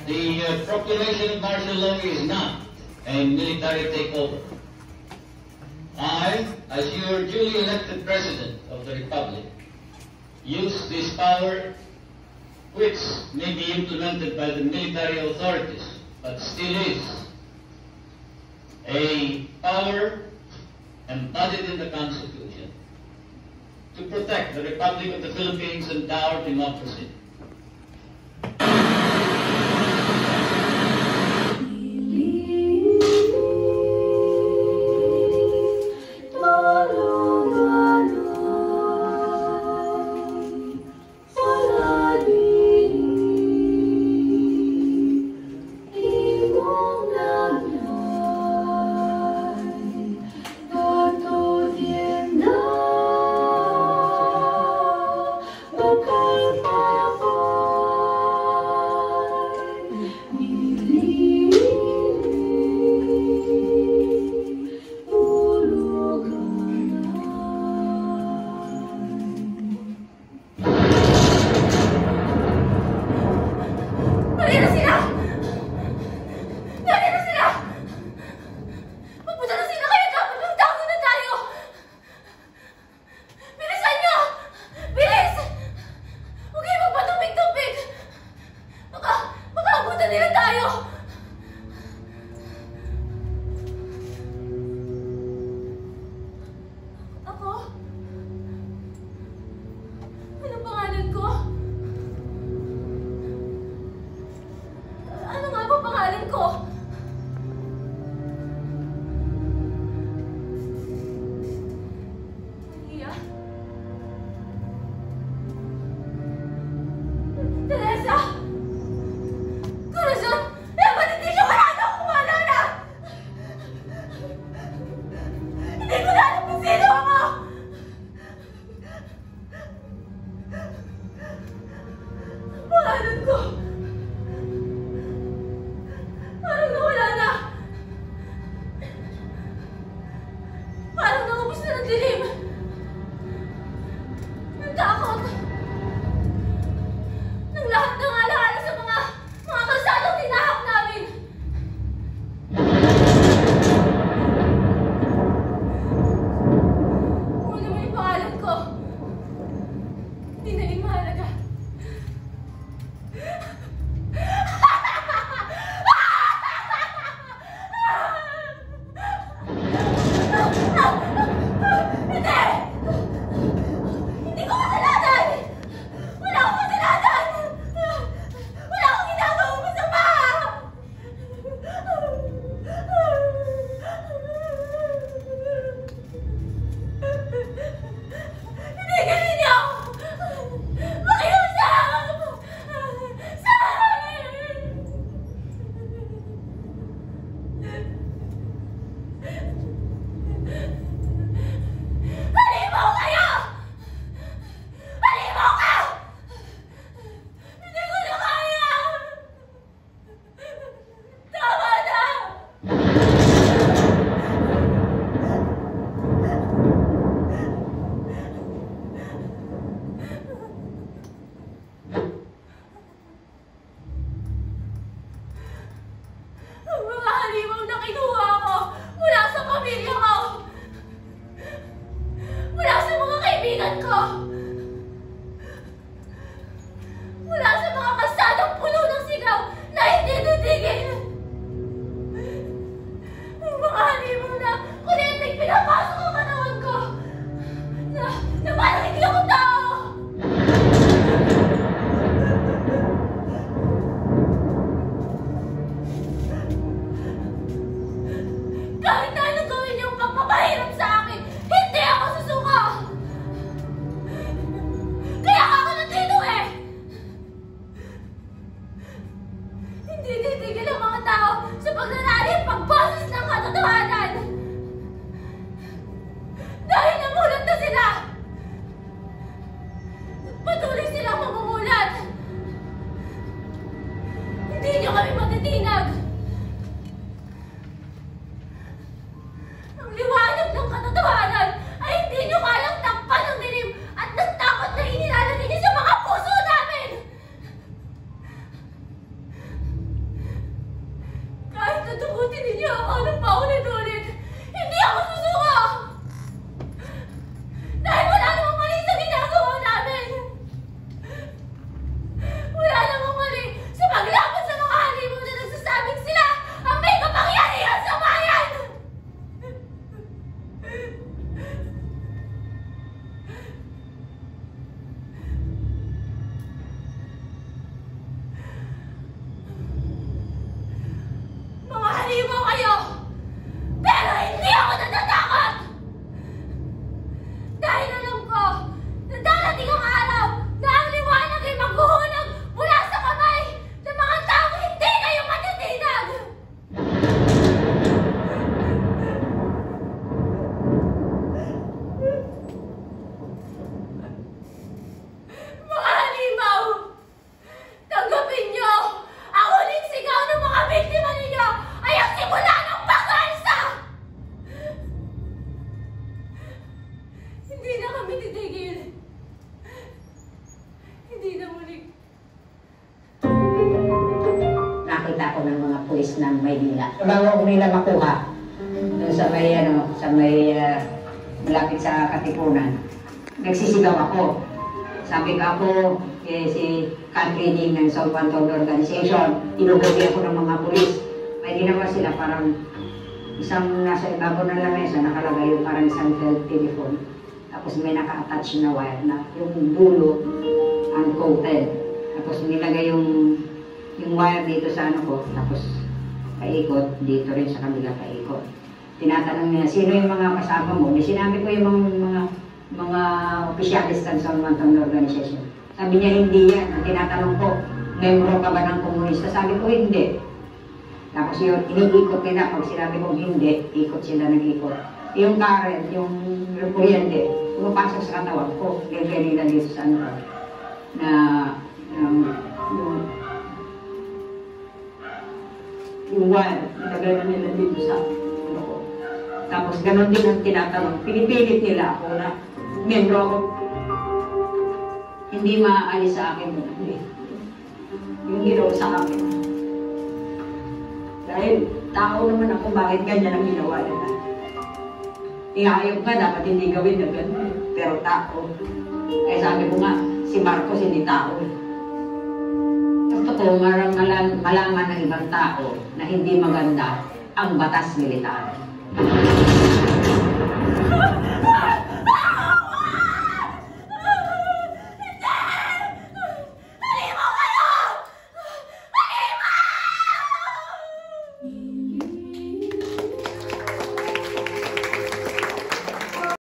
The proclamation of martial law is not a military takeover. I, as your duly elected President of the Republic, use this power, which may be implemented by the military authorities, but still is a power embodied in the Constitution to protect the Republic of the Philippines and our democracy. pulis ng Maynila. Bago ko nila makuha, doon sa may malapit sa Katipunan, nagsisigaw ako. Sabi ko ako, si country din ng South Pantol Organization, tinugabi ako ng mga pulis. May ginawa sila parang isang nasa ibabaw ng lamesa, nakalagay yung parang isang telephone. Tapos may naka-attach na wire na yung dulo uncoated. Tapos nilagay yung wire dito sa ano ko, tapos paikot, dito rin sa kabila paikot. Tinatanong nila, sino yung mga kasama mo? Di sinabi ko yung mga opisyalis ng South Pantol Organization. Sabi niya, hindi yan. Tinatanong ko, membro ka ba ng komunista? Sabi ko, hindi. Tapos yun, iniikot nila. Pag sinabi kong hindi, ikot sila nag-ikot. Yung current, yung kuryente, pumapasok sa katawan ko. Lagay nila dito sa ano, na yung wire, nilagay na nila dito sa ano ko. Tapos ganon din ang tinatanong. Pinipilit nila ako na membro ako. Hindi maaalis sa akin. Yung ginawa sa akin. Dahil tao naman ako, bakit ganyan ang ginawa nila? Ihayop nga, dapat hindi gawin na ganyan. Pero tao. Kaya sabi ko nga, si Marcos hindi tao. Gusto ko malaman ng ibang tao na hindi maganda ang batas militar.